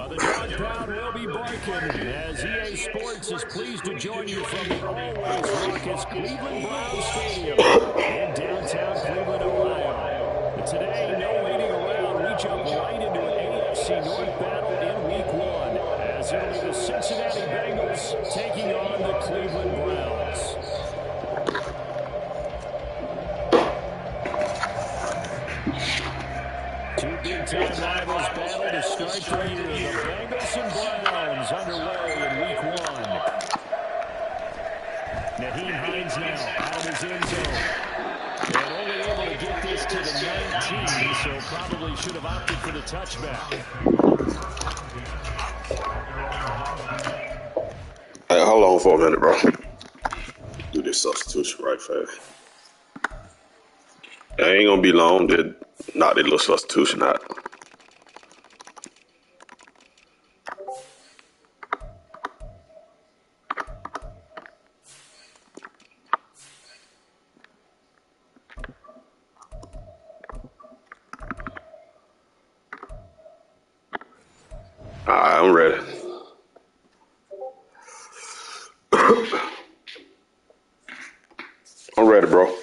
The dog pound will be breaking as EA Sports is pleased to join you from the always raucous Cleveland Browns Stadium in downtown Cleveland, Ohio. But today, no waiting around. We jump right into an AFC North battle in Week 1 as it'll be the Cincinnati Bengals taking on the Cleveland Browns. Two big-time rivals battle to start the year. The Bengals and Browns underway in Week 1. Naheem Hines now out of his end zone. And only able to get this to the 19, so probably should have opted for the touchback. Hey, hold on for a minute, bro. Do this substitution right fast. It ain't gonna be long. Knock that little substitution out. Alright, I'm ready. I'm ready, bro.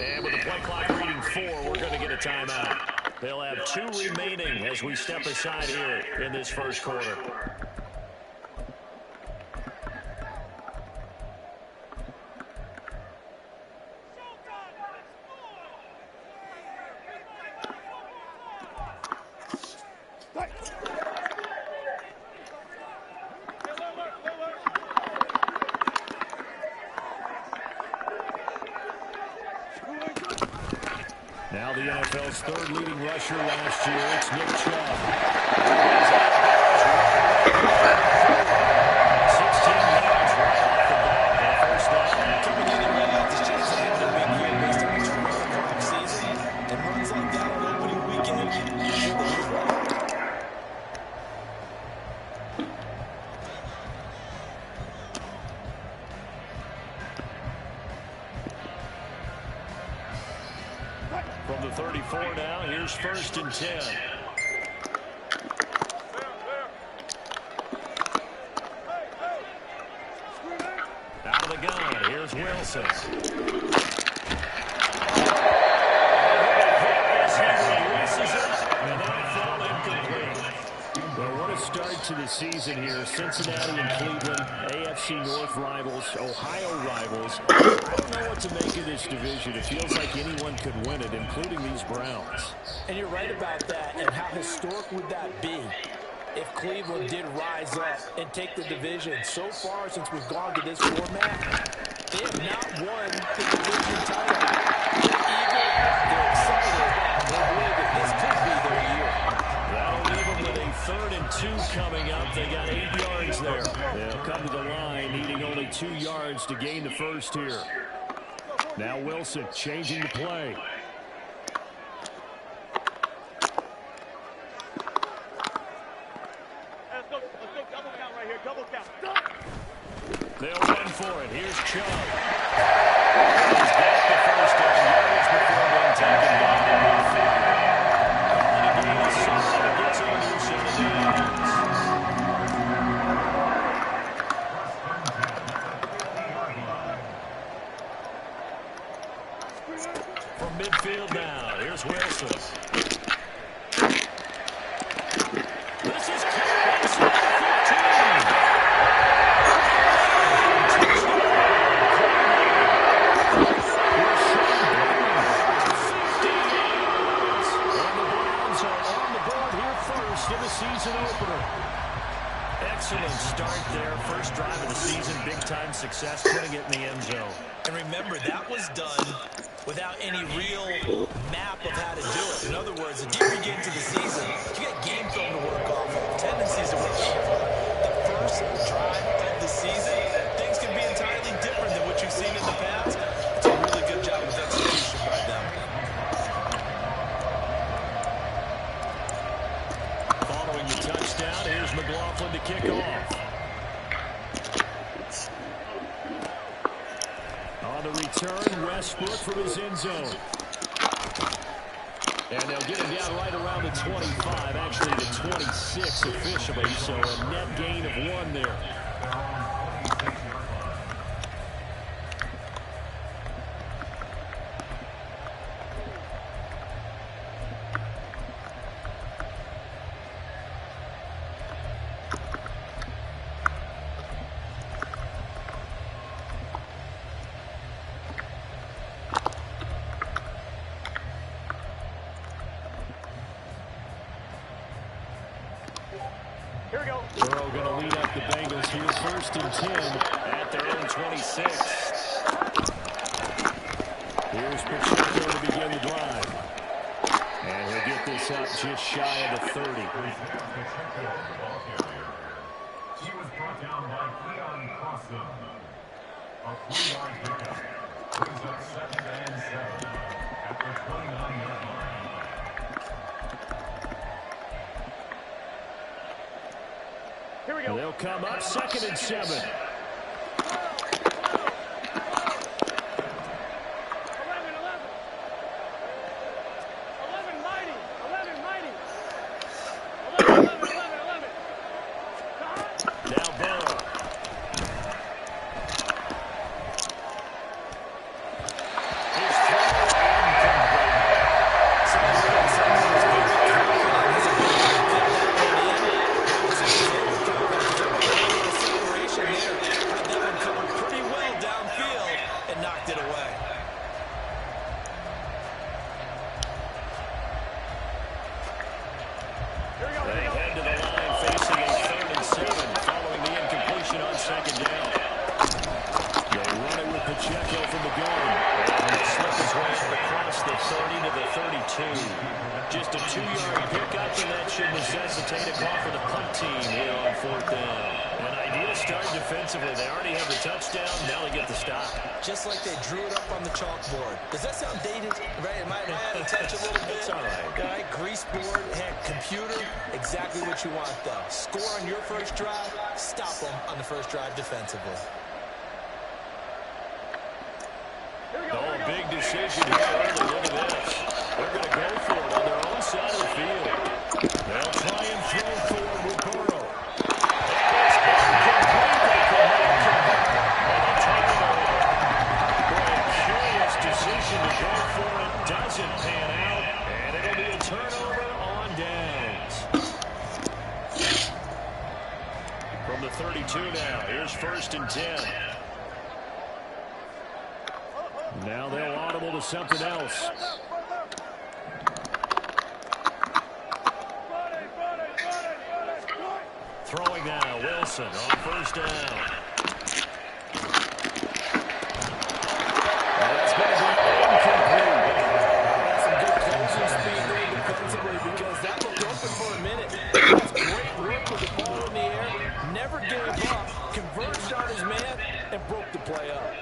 And with the play clock reading 4, we're going to get a timeout. They'll have 2 remaining as we step aside here in this first quarter. Now the NFL's 3rd leading rusher last year, it's Nick Chubb. 16 yards right off the bat. First down. Typically, the Redskins chance to have a big year based on each quarterback season. And runs like that on opening weekend, you know the right. From the 34 now, here's 1st and 10. Out of the gun, here's Wilson. Well, what a start to the season here. Cincinnati and Cleveland, AFC North rivals, Ohio rivals. I don't know what to make of this division. It feels like anyone could win it, including these Browns. And you're right about that. And how historic would that be if Cleveland did rise up and take the division? So far, since we've gone to this format, they have not won the division title. They're eager, they're excited, they believe that this could be their year. That'll leave them with a 3rd and 2 coming up. They got 8 yards there. They'll come to the line, needing only 2 yards to gain the first here. Now Wilson changing the play. Let's go double count right here, double count. They'll run for it. Here's Chubb. He's got the first down yards before one taken down to midfield. Calling a game of solid, gets under 7 yards. From midfield now, here's Wilson. This is close. 15. time success putting it in the end zone. And remember, that was done without any real map of how to do it. In other words, the deeper you get into the season, you got game film to work off of, tendencies to work off of. The first drive of the season, things can be entirely different than what you've seen in the past. It's a really good job of execution by them. Following the touchdown, here's McLaughlin to kick off. On the return, Westbrook from his end zone. And they'll get him down right around the 25, actually the 26 officially, so a net gain of 1 there. Here we go. Burrow going to lead up the Bengals here, 1st and 10 at their own 26. Here's Pacheco to begin the drive. And he'll get this up just shy of the 30. She was brought down by Cleon Costa. A 3-yard pickup. Brings up 2nd and 7 at the 29-yard line. Here we go. They'll come up 2nd and 7. 11, mighty. 11, mighty. 11. Now Burrow. His throw Pretty well downfield and knocked it away. They head to the line facing a 3rd and 7 following the incompletion on 2nd down. They run it with Pacheco from the gun. And he'll slip his way up across the 30 to the 32. Just a 2-yard pickup, and that should necessitate a call for the punt team here on 4th down. An ideal start defensively. They already have the touchdown. Now they get the stop. Just like they drew it up on the chalkboard. Does that sound dated? Right? Am I out of touch a little bit? It's all right. All right, grease board, heck, computer, exactly what you want, though. Score on your first drive, stop them on the first drive defensively. Oh, a big decision here early. Look at this. They're going to go for it on their own side of the field. They'll try and throw forward with Burrow. Decision to go for it doesn't pan out, and it'll be a turnover on downs. From the 32 now, here's 1st and 10. Now they'll audible to something else. Throwing now, Wilson on 1st down. That's going to be incomplete. Some good closing speed there defensively because that looked open for a minute. That's great work with the ball in the air. Never gave up. Converged on his man and broke the play up.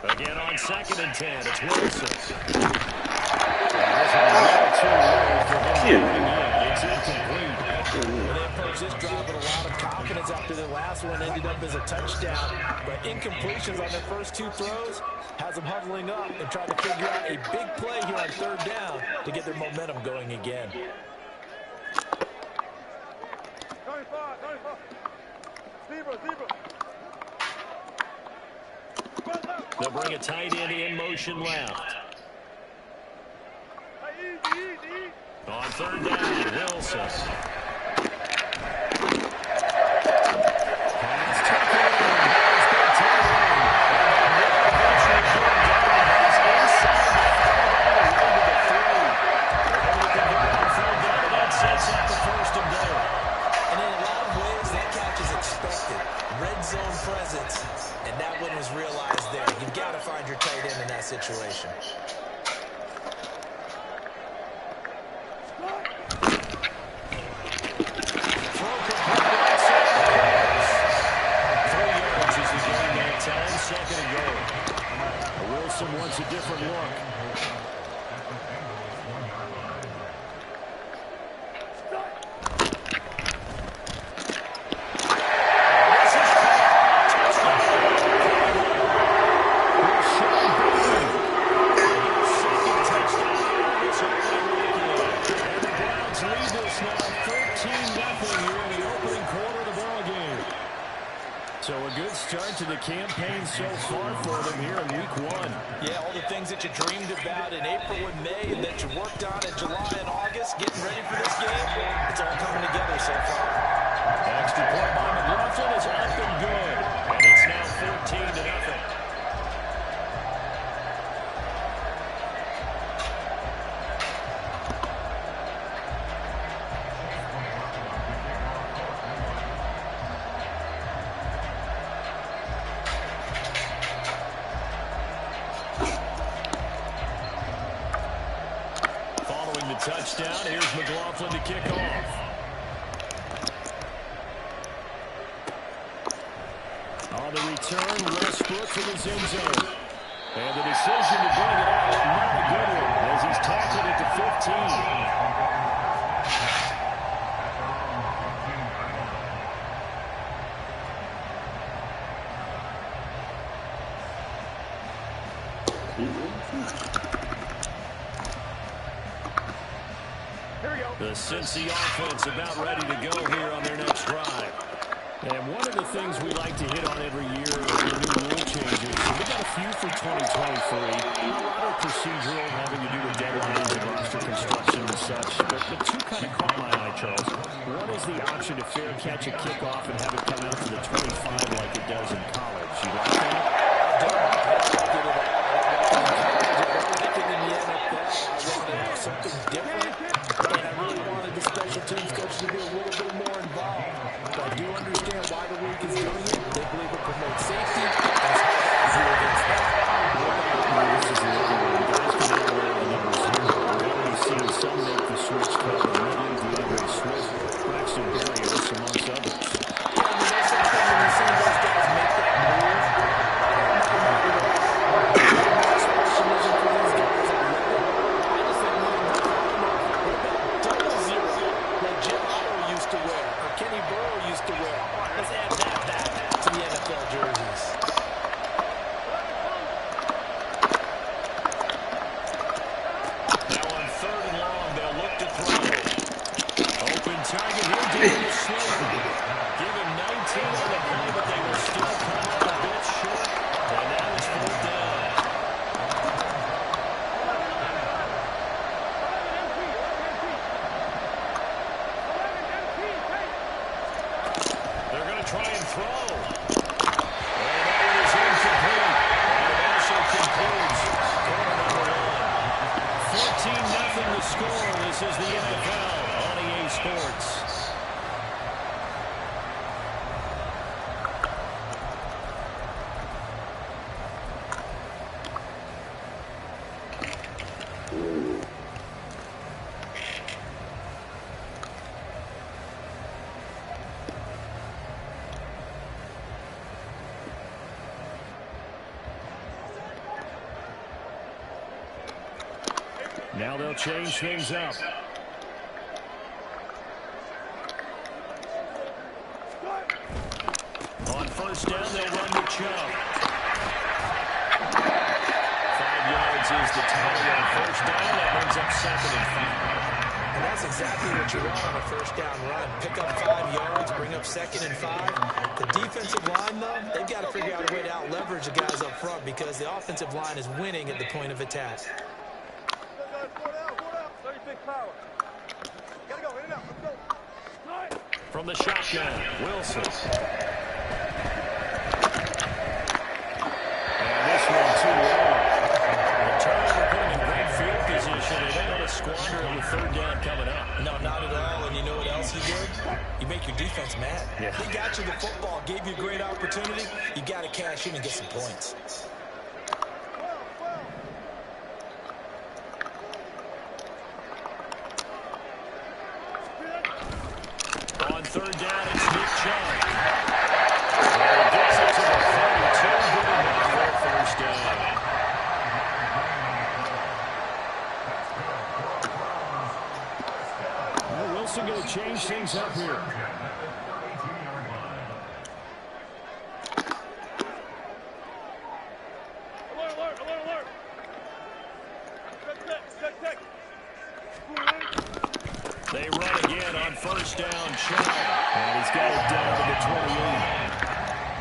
Again on 2nd and 10, it's Wilson. It's incomplete. Well, they approached this drive with a lot of confidence after the last one ended up as a touchdown. But incompletions on their first 2 throws has them huddling up and trying to figure out a big play here on 3rd down to get their momentum going again. 25. Zebra. They'll bring a tight end in motion left. Easy. On 3rd down, Wilson. Pass taken. And that one was realized there. You've got to find your tight end in that situation. Second and goal. Wilson wants a different look. So a good start to the campaign so far for them here in week 1. Yeah, all the things that you dreamed about in April and May and that you worked on in July and August, getting ready for this game, it's all coming together so far. Extra point by McLaughlin is up and good. And it's now 14-0. Touchdown. Here's McLaughlin to kick off. On the return, Westbrook to the end zone. And the decision to bring it out, not a good one, as he's tackled at the 15. The Cincy offense about ready to go here on their next drive. And one of the things we like to hit on every year are the new rule changes. So we got a few for 2023. A lot of procedural having to do with deadlines and roster construction and such. But the two kind of caught my eye, Charles. One is the option to fair catch a kickoff and have it come out to the 25 like it does in college. You like that? Something different. And I really wanted the special teams coach to be a little bit more involved. But I do understand why the league is doing it. They believe it promotes safety. That's how they do against that. This is the other one. Guys can outweigh the numbers here. We're already seeing some make the switch cut. Ridley, DeAndre Swift, Braxton Berrios, amongst others. Yeah, I mean, there's something when you see those guys make that move. Expression isn't for these guys. To wear, or Kenny Burrow used to wear. Let's add that back to the NFL jerseys. Now on 3rd and long, they'll look to throw. Open target here, Daniel Slayton. Give him 19 on the play, but they will still come up a bit short. And now it's 4th down. Try and throw. And that is incomplete. And it also concludes quarter number 1. 14-0 the score. This is the NFL on EA Sports. Now they'll change things up. On 1st down, they'll run the Chubb. 5 yards is the total on 1st down. That brings up 2nd and 5. And that's exactly what you want on a 1st down run. Pick up 5 yards, bring up 2nd and 5. The defensive line, though, they've got to figure out a way to out-leverage the guys up front because the offensive line is winning at the point of attack. From the shotgun, Wilson. And this one too low. The turnover put him in great field position. They don't want to squander it with 3rd down coming up. No, not at all. And you know what else you did? You make your defense mad. Yeah. They got you the football, gave you a great opportunity. You got to cash stretch him and get some points. On third down, it's Nick Chubb. And he gets it to the 32. Good enough for a first down. Well, Wilson going to change things up here. Alert, alert, alert. Check. They run again on first down, Chubb. And he's got it down to the 28.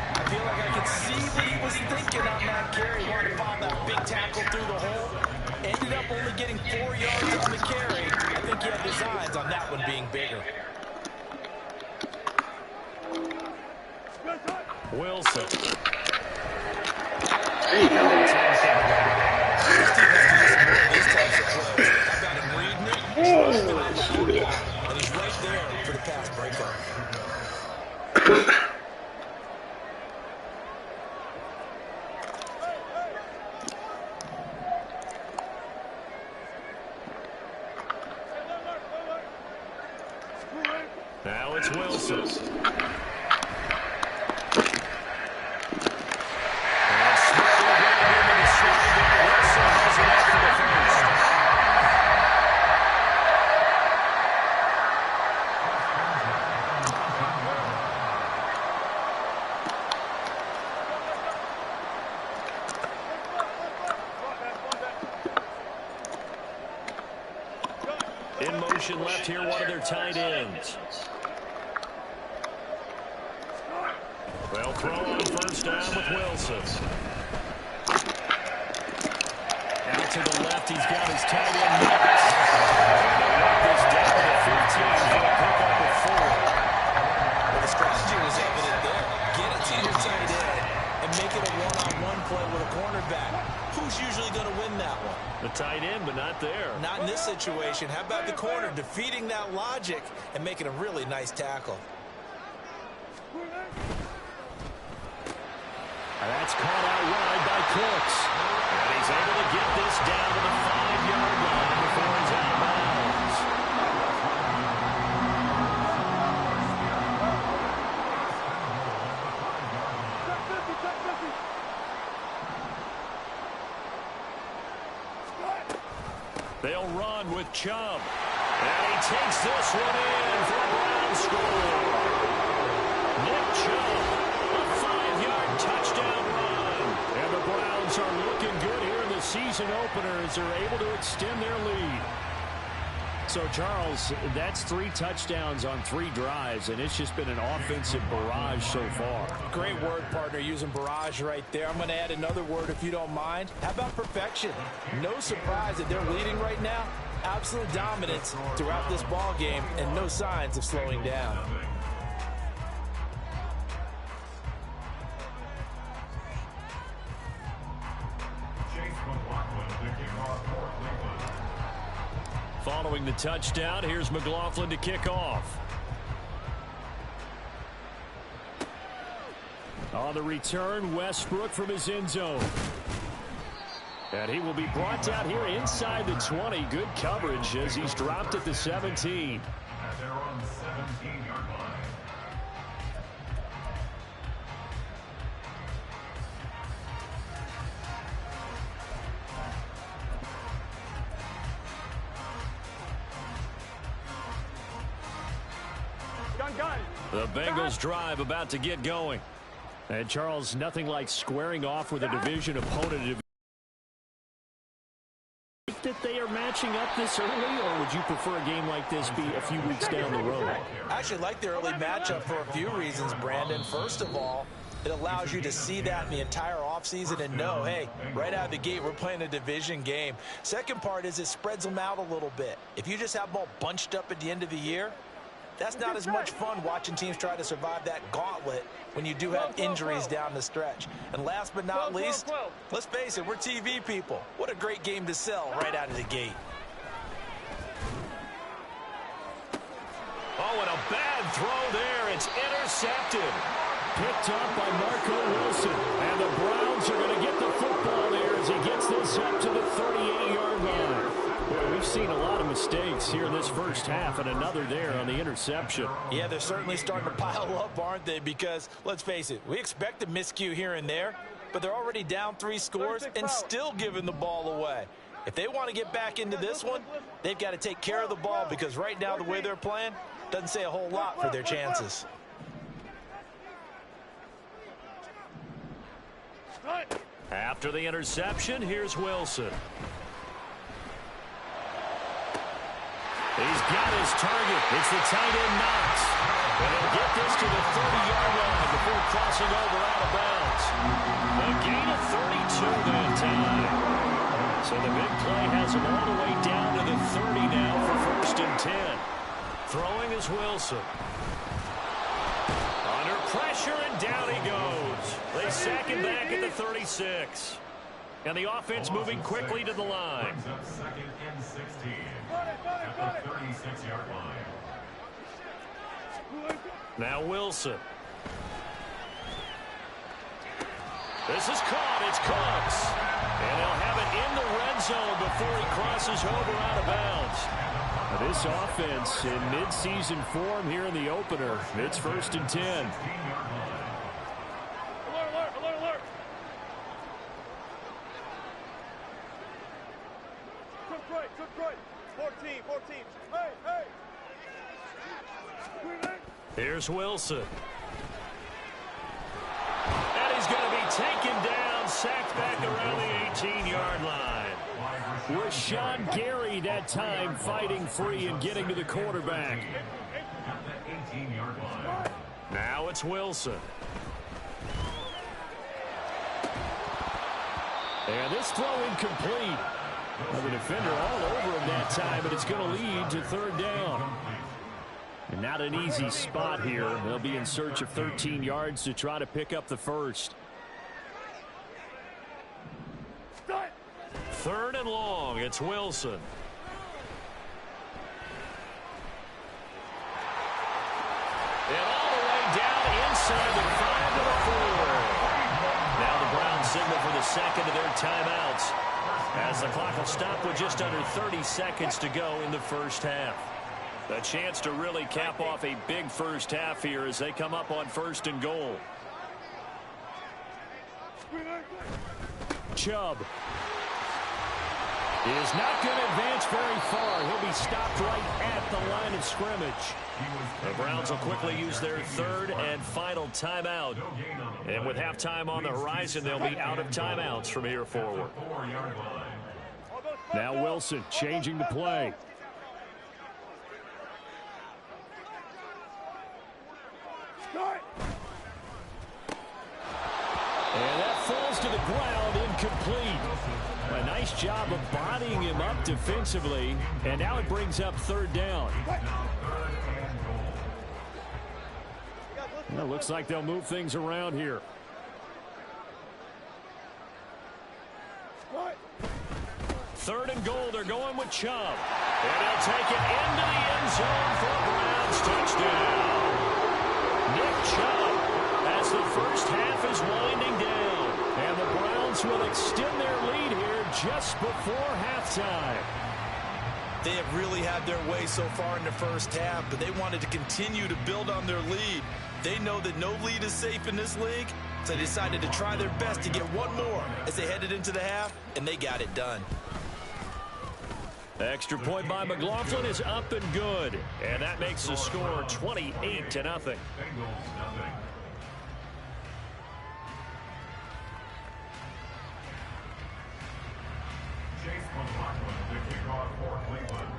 I feel like I could see what he was thinking on that carry. Wanted to follow that big tackle through the hole. Ended up only getting 4 yards on the carry. I think he had designs on that one being bigger. Wilson. There you go. These types of plays. How about him reading it? And he's right there for the pass breakup. Now it's Wilson. And Smith will get into the slide there. Wilson has it after the first. In motion left here, one of their tight ends. They'll throw on first down with Wilson. Out to the left, he's got his tight end Knox. They'll work this down to 15 for a pickup of 4. Well, the strategy was evident there. Get it to your tight end and make it a one-on-one play with a cornerback. Who's usually going to win that one? The tight end, but not there. Not in this situation. How about the corner defeating that logic and making a really nice tackle? And that's caught out wide by Cooks. And he's able to get this down to the 5-yard line before he's out of bounds. They'll run with Chubb. And he takes this one in for a Brown score. Nick Chubb, a 5-yard touchdown run. And the Browns are looking good here in the season opener as they're able to extend their lead. So, Charles, that's 3 touchdowns on 3 drives, and it's just been an offensive barrage so far. Great word, partner, using barrage right there. I'm going to add another word if you don't mind. How about perfection? No surprise that they're leading right now. Absolute dominance throughout this ball game and no signs of slowing down. Following the touchdown, here's McLaughlin to kick off. On the return, Westbrook from his end zone. And he will be brought down here inside the 20. Good coverage as he's dropped at the 17. At their own 17-yard line. Gun. The Bengals drive about to get going. And Charles, nothing like squaring off with a division opponent. That they are matching up this early, or would you prefer a game like this be a few weeks down the road? I actually like the early matchup for a few reasons, Brandon. First of all, it allows you to see that in the entire offseason and know, hey, right out of the gate, we're playing a division game. Second part is it spreads them out a little bit. If you just have them all bunched up at the end of the year, that's not as much fun watching teams try to survive that gauntlet when you do have injuries down the stretch. And last but not least, let's face it, we're TV people. What a great game to sell right out of the gate. Oh, and a bad throw there. It's intercepted. picked up by Marco Wilson. And the Browns are going to get the football there as he gets this up to the 38-yard line. Boy, we've seen a lot of mistakes here in this first half, and another there on the interception. Yeah, they're certainly starting to pile up, aren't they? Because, let's face it, we expect a miscue here and there, but they're already down 3 scores and still giving the ball away. If they want to get back into this one, they've got to take care of the ball, because right now the way they're playing doesn't say a whole lot for their chances. After the interception, here's Wilson. He's got his target. It's the tight end Knox. And he'll get this to the 30-yard line before crossing over out of bounds. A gain of 32 that time. So the big play has him all the way down to the 30 now for 1st and 10. Throwing is Wilson. Under pressure, and down he goes. They sack him back at the 36. And the offense moving quickly to the line. Brings up 2nd and 16 at the 36-yard line. Now Wilson. This is caught. It's Cooks. And he'll have it in the red zone before he crosses over out of bounds. Now this offense in mid-season form here in the opener. It's 1st and 10. Alert, alert, alert, alert. Took right. 14. Hey, hey. Here's Wilson. And he's going to be taken down, sacked back around the 18-yard line. Rashawn Gary that time fighting free and getting to the quarterback. At the 18-yard line. Now it's Wilson. And this throw incomplete. Well, the defender all over him that time, but it's going to lead to 3rd down. And not an easy spot here. They'll be in search of 13 yards to try to pick up the first. 3rd and long. It's Wilson. And all the way down inside the 5 to the 4. Now the Browns signal for the second of their timeouts, as the clock will stop with just under 30 seconds to go in the first half. A chance to really cap off a big first half here as they come up on 1st and goal. Chubb is not going to advance very far. He'll be stopped right at the line of scrimmage. The Browns will quickly use their 3rd and final timeout. And with halftime on the horizon, they'll be out of timeouts from here forward. Now Wilson changing the play. And that falls to the ground, incomplete. A nice job of bodying him up defensively. And now it brings up 3rd down. Well, looks like they'll move things around here. Third and goal, they're going with Chubb. And he'll take it into the end zone for a Browns touchdown. Nick Chubb, as the first half is winding down. And the Browns will extend their lead here just before halftime. They have really had their way so far in the first half, but they wanted to continue to build on their lead. They know that no lead is safe in this league, so they decided to try their best to get one more as they headed into the half, and they got it done. Extra point by McLaughlin is up and good. And that makes the score 28-0. Bengals, Chase McLaughlin, the kickoff for Cleveland.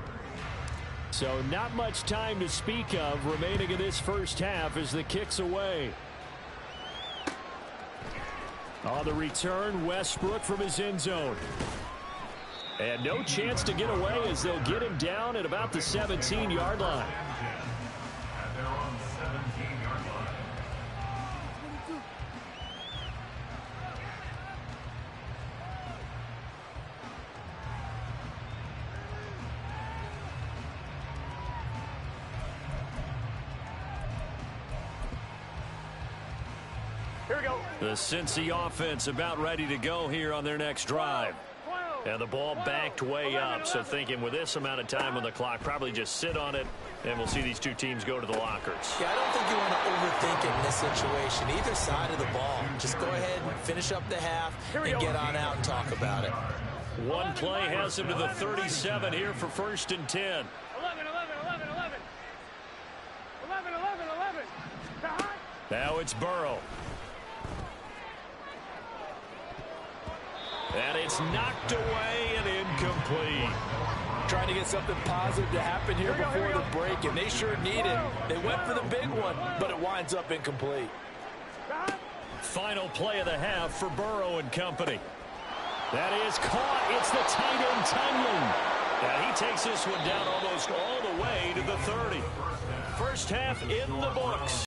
So not much time to speak of remaining in this first half as the kick's away. On the return, Westbrook from his end zone. And no chance to get away as they'll get him down at about the 17-yard line. And they're on the 17-yard line. Here we go. The Cincy offense about ready to go here on their next drive. And the ball backed way up, so thinking with this amount of time on the clock, probably just sit on it, and we'll see these two teams go to the lockers. Yeah, I don't think you want to overthink it in this situation. Either side of the ball. Just go ahead and finish up the half and get on out and talk about it. One play has him to the 37 here for 1st and 10. 11, 11, 11, 11. 11, 11, 11. Now it's Burrow. And it's knocked away and incomplete. Trying to get something positive to happen here before the break, and they sure need it. They went for the big one, but it winds up incomplete. Final play of the half for Burrow and company. That is caught. It's the tight end, Tunyon. And he takes this one down almost all the way to the 30. First half in the books.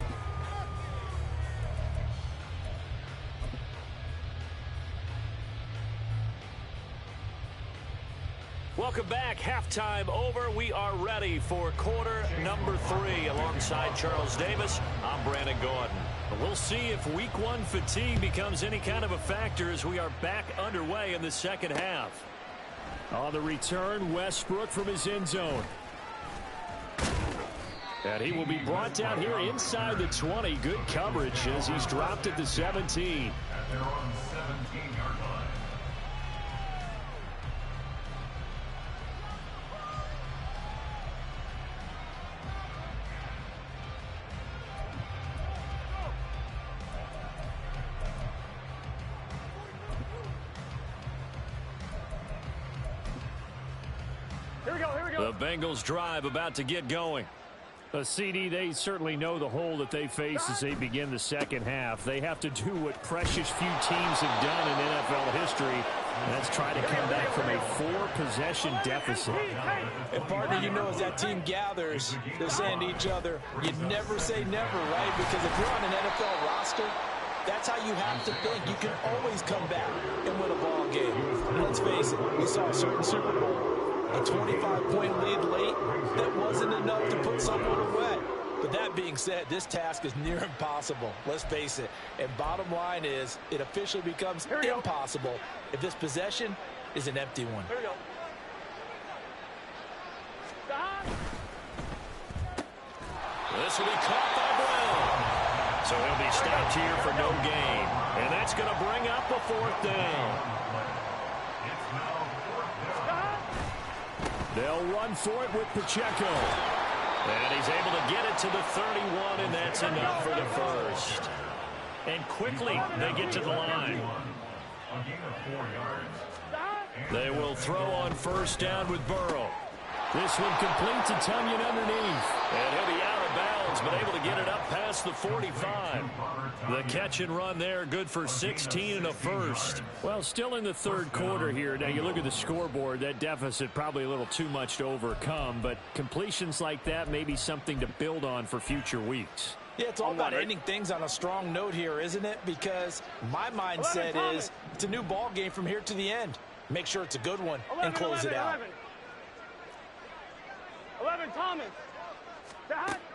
Welcome back. Halftime over. We are ready for quarter number 3. Alongside Charles Davis, I'm Brandon Gordon. We'll see if week 1 fatigue becomes any kind of a factor as we are back underway in the second half. On the return, Westbrook from his end zone. And he will be brought down here inside the 20. Good coverage as he's dropped at the 17. At their own 17-yard line. The Bengals drive about to get going. CD, they certainly know the hole that they face as they begin the second half. They have to do what precious few teams have done in NFL history. That's try to come back from a 4-possession deficit. And partner, you know, as that team gathers, they're saying to each other, you never say never, right? Because if you're on an NFL roster, that's how you have to think. You can always come back and win a ball game. And let's face it, we saw a certain Super Bowl. A 25-point lead late, that wasn't enough to put someone away. But that being said, this task is near impossible. Let's face it. And bottom line is, it officially becomes impossible if this possession is an empty one. Here we go. This will be caught by Brown. So he'll be stopped here for no gain. And that's going to bring up a 4th down. They'll run for it with Pacheco. And he's able to get it to the 31, and that's enough for the first. And quickly, they get to the line. A gain of 4 yards. They will throw on 1st down with Burrow. This one complete to Tunyon underneath. And he'll be out of bounds, but able to get it up past the 45. The catch and run there, good for 16 and a first. Well, still in the third quarter here. Now, you look at the scoreboard, that deficit probably a little too much to overcome, but completions like that may be something to build on for future weeks. Yeah, it's all about ending things on a strong note here, isn't it? Because my mindset is it's a new ball game from here to the end. Make sure it's a good one and close it out. 11, Thomas.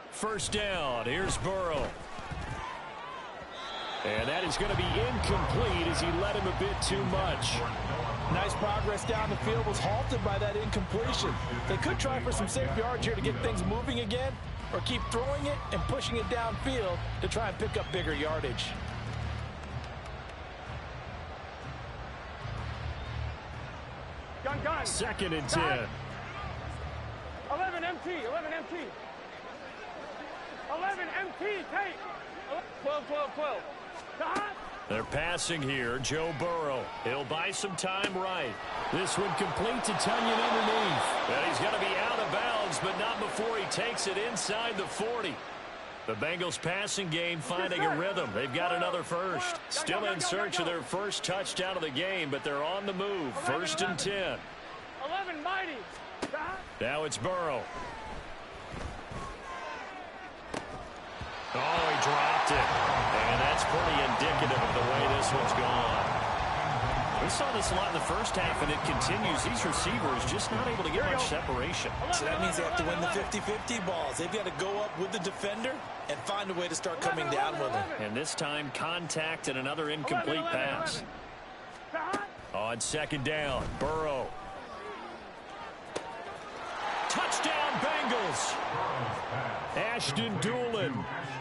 First down. Here's Burrow. And that is going to be incomplete as he led him a bit too much. Nice progress down the field, was halted by that incompletion. They could try for some safe yards here to get things moving again, or keep throwing it and pushing it downfield to try and pick up bigger yardage. Gun. 2nd and 10. 11 MT, 11 MT. 11 MT, take. 12. They're passing here. Joe Burrow. He'll buy some time right. This one complete to Tunyon underneath. And he's going to be out of bounds, but not before he takes it inside the 40. The Bengals passing game finding a rhythm. They've got another first. Still in search of their first touchdown of the game, but they're on the move. 1st and 10. 11 mighty. Now it's Burrow. Oh, he dropped it. And that's pretty indicative of the way this one's gone. We saw this a lot in the first half, and it continues. These receivers just not able to get much separation. So that means they have to win the 50-50 balls. They've got to go up with the defender and find a way to start coming down with him. And this time, contact and another incomplete pass. On second down, Burrow. Touchdown, Bengals. Ashton Doolin,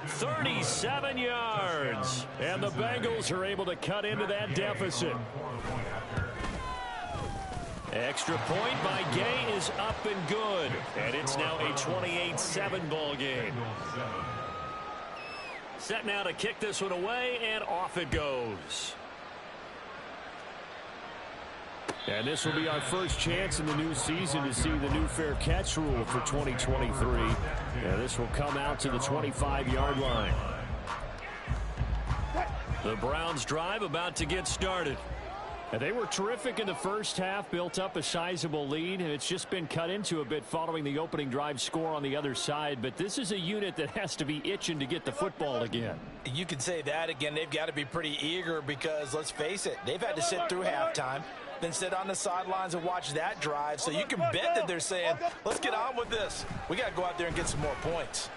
37 yards. And the Bengals are able to cut into that deficit. Extra point by Gay is up and good. And it's now a 28-7 ball game. Set now to kick this one away, and off it goes. And this will be our first chance in the new season to see the new fair catch rule for 2023. And this will come out to the 25-yard line. The Browns drive about to get started. And they were terrific in the first half, built up a sizable lead, and it's just been cut into a bit following the opening drive score on the other side. But this is a unit that has to be itching to get the football again. You can say that again. They've got to be pretty eager because, let's face it, they've had to sit through halftime, then sit on the sidelines and watch that drive. So you can bet that they're saying, let's get on with this. We got to go out there and get some more points.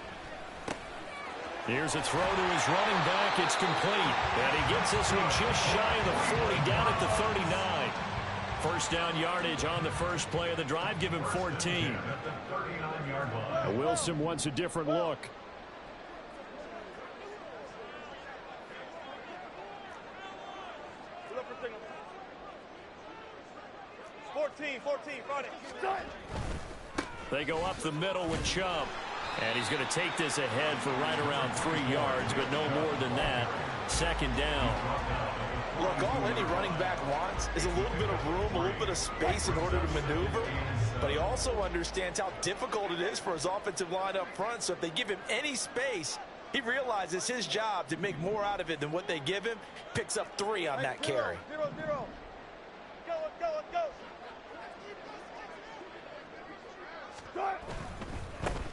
Here's a throw to his running back. It's complete. And he gets this one just shy of the 40, down at the 39. First down yardage on the first play of the drive. Give him 14. Wilson wants a different look. 14, Friday. They go up the middle with Chubb. And he's going to take this ahead for right around 3 yards, but no more than that. Second down. Look, all any running back wants is a little bit of room, a little bit of space in order to maneuver. But he also understands how difficult it is for his offensive line up front. So if they give him any space, he realizes his job to make more out of it than what they give him. Picks up 3 on that carry. 0-0. Go.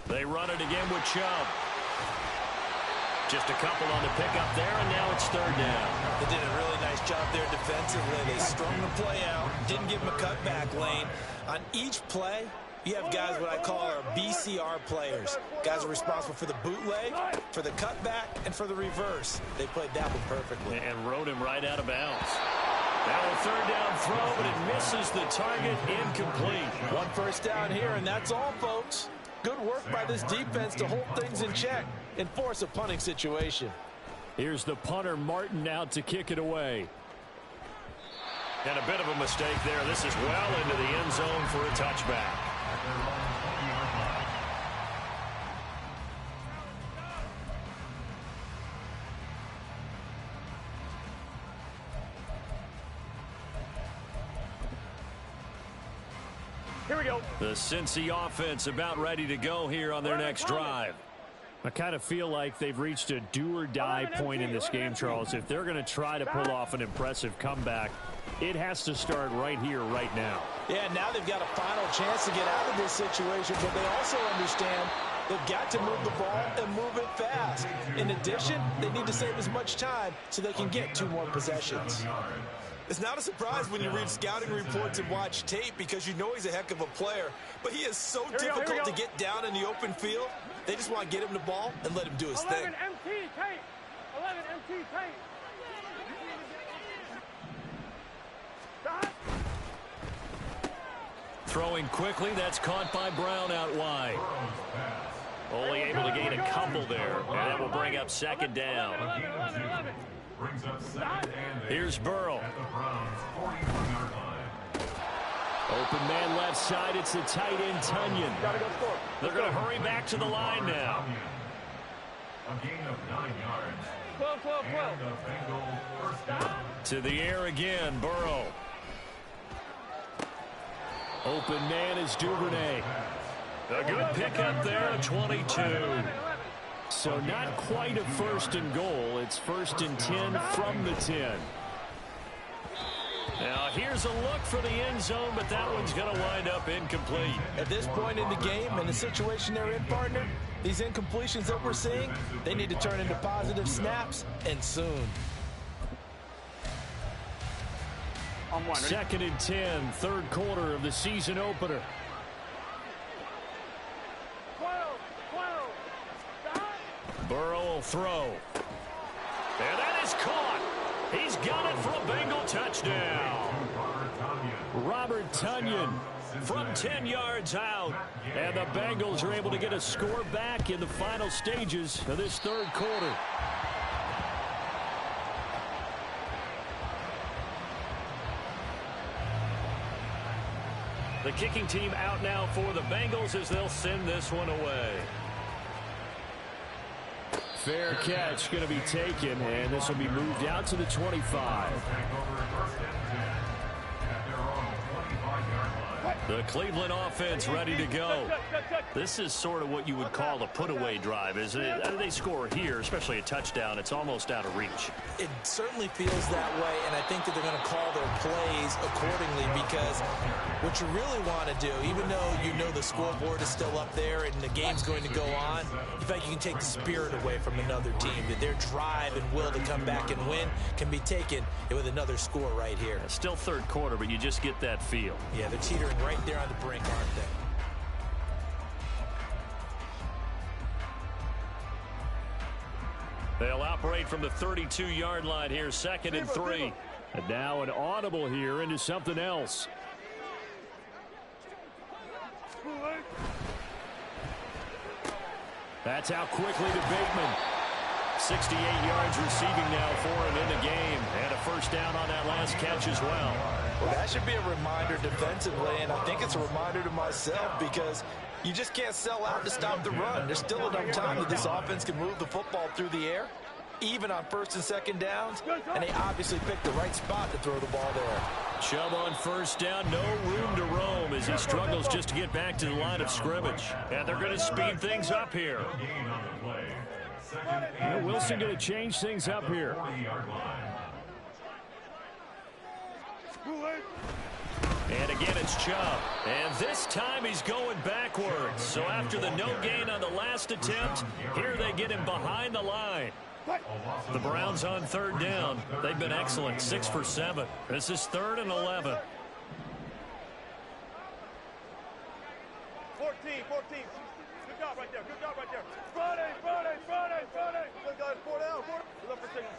They run it again with Chubb. Just a couple on the pickup there, and now it's third down. They did a really nice job there defensively. They strung the play out, didn't give him a cutback lane. On each play, you have guys what I call our BCR players. Guys are responsible for the bootleg, for the cutback, and for the reverse. They played that one perfectly. And rode him right out of bounds. Now a third down throw, but it misses the target, incomplete. One first down here, and that's all, folks. Good work by this defense to hold things in check and force a punting situation. Here's the punter, Martin, out to kick it away. And a bit of a mistake there. This is well into the end zone for a touchback. Here we go. The Cincy offense about ready to go here on their next drive. I kind of feel like they've reached a do-or-die point in this game, Charles. If they're going to try to pull off an impressive comeback, it has to start right here, right now. Yeah, now they've got a final chance to get out of this situation, but they also understand they've got to move the ball and move it fast. In addition, they need to save as much time so they can get 2 more possessions. It's not a surprise when you read scouting reports and watch tape because you know he's a heck of a player, but he is so difficult to get down in the open field. They just want to get him the ball and let him do his 11 thing. MT tight. 11 MT tight. Throwing quickly, that's caught by Brown out wide. Only able to gain a couple there, and that will bring up second down. 11. Brings up second and 8 Here's Burrow. at the Browns' 41-yard line. Open man left side, it's the tight end, Tunyon. Gotta go score. They're going to hurry back to the line now. A gain of 9 yards. 12. And the Bengal first down. To the air again, Burrow. Open man is Duvernay. A good pickup there at 22. So not quite a first and goal. It's first and 10 from the 10. Now here's a look for the end zone, but that one's going to wind up incomplete. At this point in the game and the situation they're in, partner, these incompletions that we're seeing, they need to turn into positive snaps, and soon. Second and 10, third quarter of the season opener. 12. Stop. Burrow will throw. And that is caught. He's got it for a Bengal touchdown. Robert Tonyan from 10 yards out. And the Bengals are able to get a score back in the final stages of this third quarter. The kicking team out now for the Bengals as they'll send this one away. Fair catch going to be taken, and this will be moved out to the 25. The Cleveland offense ready to go. This is sort of what you would call a put-away drive, isn't it? They score here, especially a touchdown. It's almost out of reach. It certainly feels that way, and I think that they're going to call their plays accordingly because what you really want to do, even though you know the scoreboard is still up there and the game's going to go on, in fact, you can take the spirit away from another team, that their drive and will to come back and win can be taken with another score right here. It's still third quarter, but you just get that feel. Yeah, they're teetering right there on the brink, aren't they? They'll operate from the 32-yard line here, second and 3. And now an audible here into something else. That's out quickly to Bateman. 68 yards receiving now for him in the game. And a first down on that last catch as well. Well, that should be a reminder defensively, and I think it's a reminder to myself because you just can't sell out to stop the run. There's still enough time that this offense can move the football through the air, even on first and second downs, and they obviously picked the right spot to throw the ball there. Chubb on first down, no room to roam as he struggles just to get back to the line of scrimmage. And they're going to speed things up here. Wilson going to change things up here. And again, it's Chubb. And this time he's going backwards. So after the no gain on the last attempt, here they get him behind the line. The Browns on third down. They've been excellent, 6 for 7. This is 3rd and 11. 14. Good job right there. Friday. Good guys, 4 down. Look for signals.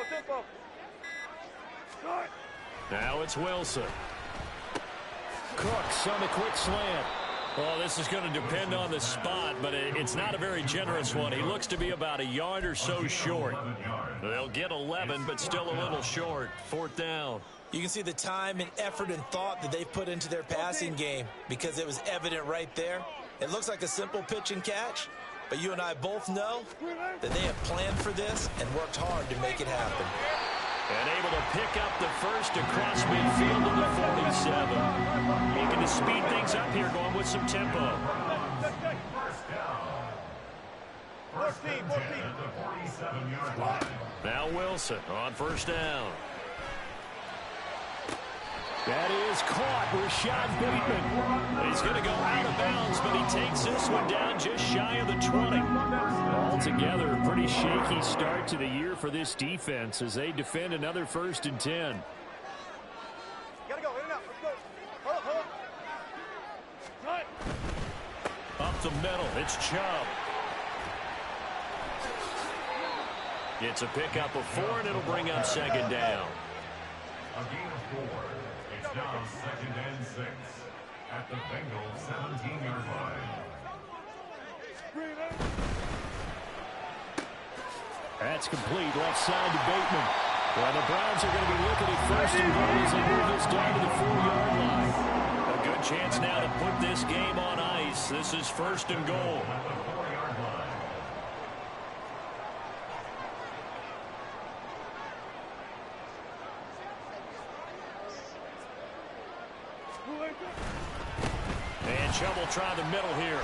Tempo. Start. Now it's Wilson. Cooks on the quick slant. Well, this is going to depend on the spot, but it's not a very generous one. He looks to be about a yard or so short. They'll get 11, but still a little short. 4th down. You can see the time and effort and thought that they've put into their passing game because it was evident right there. It looks like a simple pitch and catch, but you and I both know that they have planned for this and worked hard to make it happen. And able to pick up the first across midfield to the 47. Looking to speed things up here, going with some tempo. 14. Now Wilson on first down. That is caught. Rashad Bateman. He's going to go out of bounds, but he takes this one down just shy of the 20. Altogether, a pretty shaky start to the year for this defense as they defend another 1st and 10. Gotta go, in and out. Let's go. Hold up. Up the middle, it's Chubb. It's a pickup of 4, and it'll bring up 2nd down. A gain of 4. It's now 2nd and 6 at the Bengals 17-yard line. That's complete. Left side to Bateman. Well, the Browns are going to be looking at 1st and goal as they move this down to the 4-yard line. A good chance now to put this game on ice. This is 1st and goal. At the 4-yard line. And Chubb will try the middle here.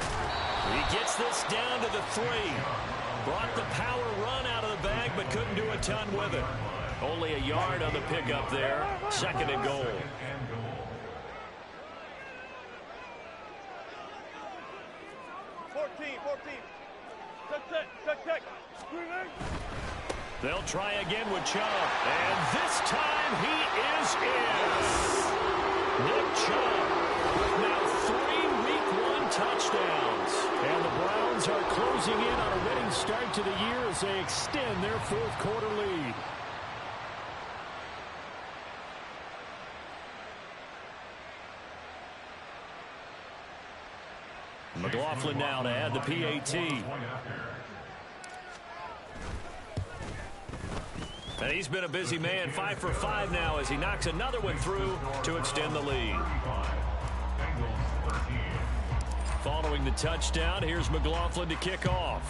He gets this down to the 3. Brought the power run out of the bag, but couldn't do a ton with it. Only a yard on the pickup there. 2nd and goal. 14. Check. They'll try again with Chubb. And this time he is in. Nick Chubb with now 3 Week 1 touchdowns. And the Browns are closing in on a winning start to the year as they extend their fourth quarter lead. McLaughlin now to add the PAT. And he's been a busy man, 5 for 5 now as he knocks another one through to extend the lead. Following the touchdown, here's McLaughlin to kick off.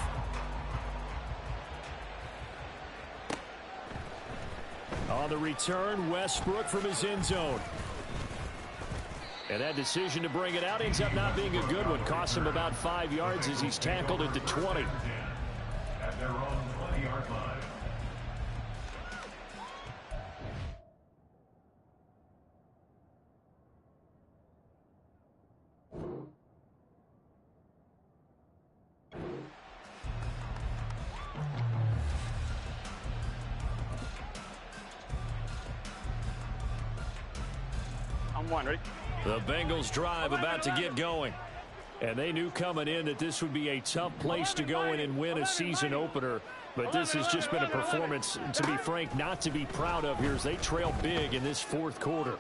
On the return, Westbrook from his end zone. And that decision to bring it out ends up not being a good one. Costs him about 5 yards as he's tackled at the 20. At their own 20-yard line. I'm one, ready? The Bengals drive about to get going. And they knew coming in that this would be a tough place to go in and win a season opener. But this has just been a performance, to be frank, not to be proud of here as they trail big in this fourth quarter.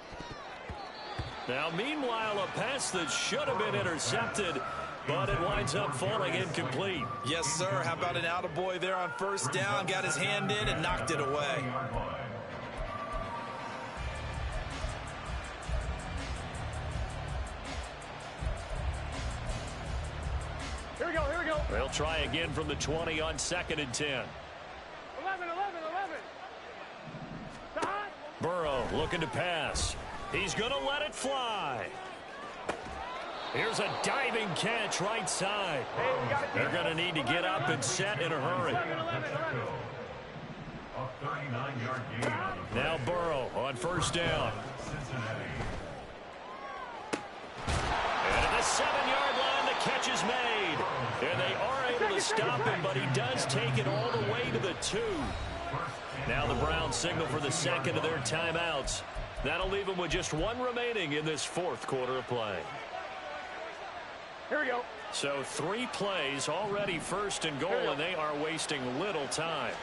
Now, meanwhile, a pass that should have been intercepted, but it winds up falling incomplete. Yes, sir. How about an attaboy there on first down? Got his hand in and knocked it away. Here we go, here we go. They'll try again from the 20 on 2nd and 10. 11. Burrow looking to pass. He's going to let it fly. Here's a diving catch right side. They're going to need to get up and set in a hurry. A 39-yard gain on the Now Burrow on first down. Cincinnati. And at the 7-yard line, the catch is made. And they are able to stop him, but he does take it all the way to the 2. Now the Browns signal for the second of their timeouts. That'll leave them with just 1 remaining in this fourth quarter of play. Here we go. So 3 plays already first and goal, and they are wasting little time.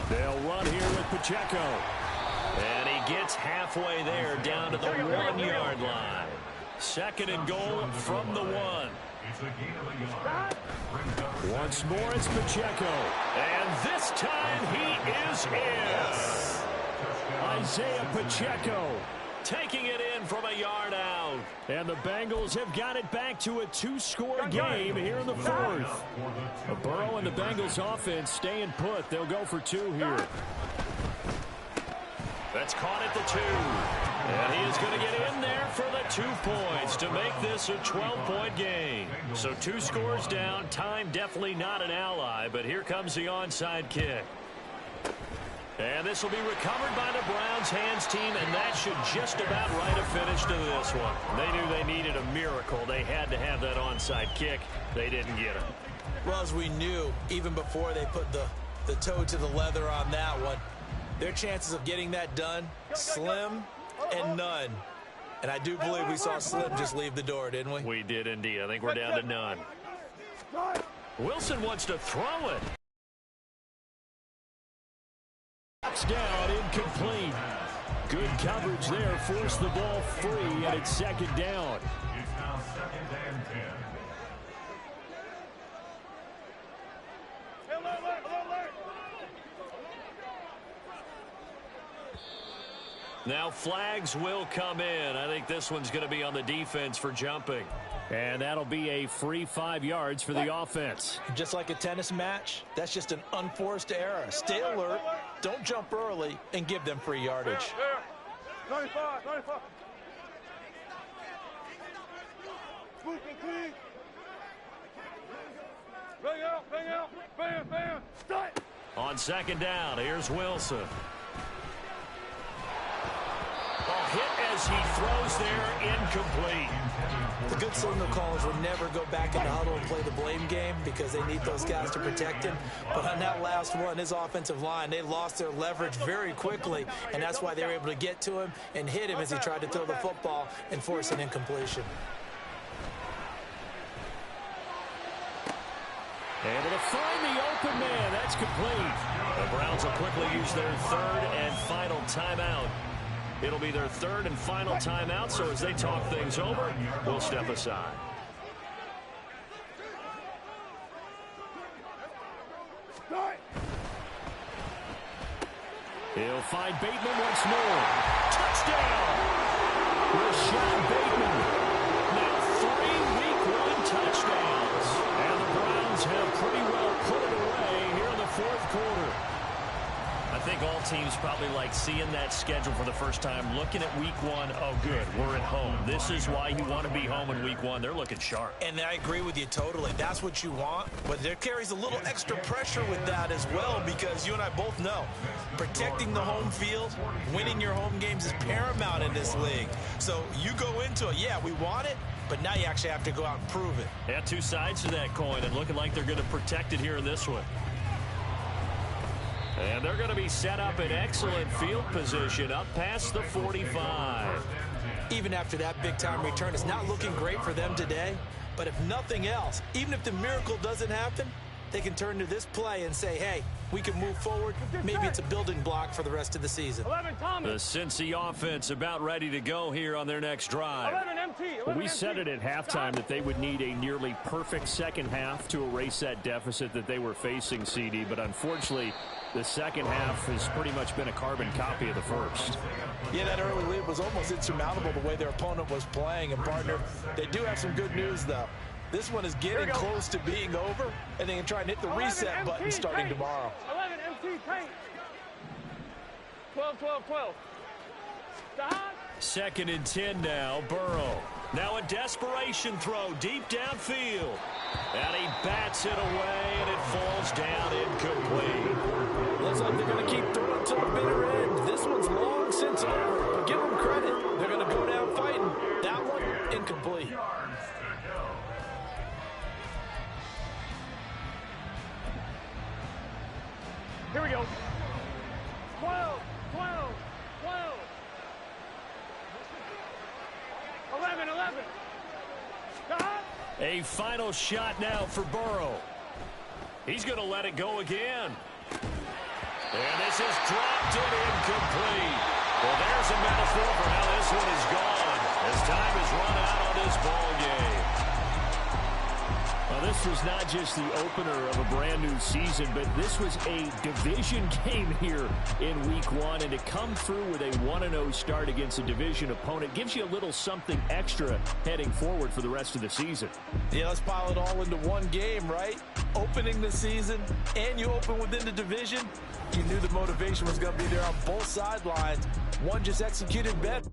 They'll run here with Pacheco. And he gets halfway there down to the 1-yard line. 2nd and goal from the 1. It's a gain of a yard. Once more it's Pacheco. And this time he is in. Isaiah Pacheco taking it in from a yard out. And the Bengals have got it back to a 2-score game here in the fourth. Burrow and the Bengals offense staying put. They'll go for 2 here. That's caught at the 2. And he is going to get in there for the 2 points to make this a 12-point game. So 2 scores down. Time definitely not an ally, but here comes the onside kick. And this will be recovered by the Browns hands team, and that should just about write a finish to this one. They knew they needed a miracle. They had to have that onside kick. They didn't get it. Well, as we knew, even before they put the toe to the leather on that one, their chances of getting that done, slim and none. And I do believe we saw Slim just leave the door, didn't we? We did indeed. I think we're down to none. Wilson wants to throw it. Down, incomplete. Good coverage there. Forced the ball free, and it's 2nd down. It's now 2nd and 10. Now flags will come in. I think this one's going to be on the defense for jumping. And that'll be a free 5 yards for the offense. Just like a tennis match, that's just an unforced error. Stay alert, don't jump early, and give them free yardage. 95. Smooth and clean. Bang out. Bam. Start. On 2nd down, here's Wilson. Hit as he throws there, incomplete. The good signal callers would never go back in the huddle and play the blame game because they need those guys to protect him. But on that last one, his offensive line, they lost their leverage very quickly, and that's why they were able to get to him and hit him as he tried to throw the football and force an incompletion. Able to find the open man. That's complete. The Browns will quickly use their third and final timeout. It'll be their third and final timeout, so as they talk things over, we'll step aside. He'll find Bateman once more. Touchdown! Rashad Bateman. Now 3 Week 1 touchdowns. And the Browns have pretty well put it away here in the fourth quarter. I think all teams probably like seeing that schedule for the first time, looking at Week 1. Oh, good, we're at home. This is why you want to be home in Week 1. They're looking sharp. And I agree with you totally. That's what you want. But there carries a little extra pressure with that as well, because you and I both know protecting the home field, winning your home games is paramount in this league. So you go into it, yeah, we want it, but now you actually have to go out and prove it. Yeah, two sides to that coin, and looking like they're going to protect it here in this one. And they're going to be set up in excellent field position up past the 45. Even after that big-time return, it's not looking great for them today. But if nothing else, even if the miracle doesn't happen, they can turn to this play and say, hey, we can move forward. Maybe it's a building block for the rest of the season. The Cincy offense about ready to go here on their next drive. We said it at halftime that they would need a nearly perfect second half to erase that deficit that they were facing, CD. But unfortunately, the second half has pretty much been a carbon copy of the first. Yeah, that early lead was almost insurmountable the way their opponent was playing. And, partner, they do have some good news, though. This one is getting close to being over, and they can try and hit the reset button starting tomorrow. 11 MT paint. 12, 12, 12. Second and 10 now, Burrow. Now a desperation throw deep downfield. And he bats it away, and it falls down incomplete. Looks like they're going to keep throwing to the bitter end. This one's long since over, but give them credit. They're going to go down fighting. That one, incomplete. Here we go. 12, 12, 12. 11, 11. A final shot now for Burrow. He's going to let it go again. And this is dropped and incomplete. Well, there's a metaphor for how this one is gone as time has run out on this ball game. Well, this was not just the opener of a brand new season, but this was a division game here in Week 1. And to come through with a 1-0 start against a division opponent gives you a little something extra heading forward for the rest of the season. Yeah, let's pile it all into one game, right? Opening the season, and you open within the division. You knew the motivation was going to be there on both sidelines. One just executed better.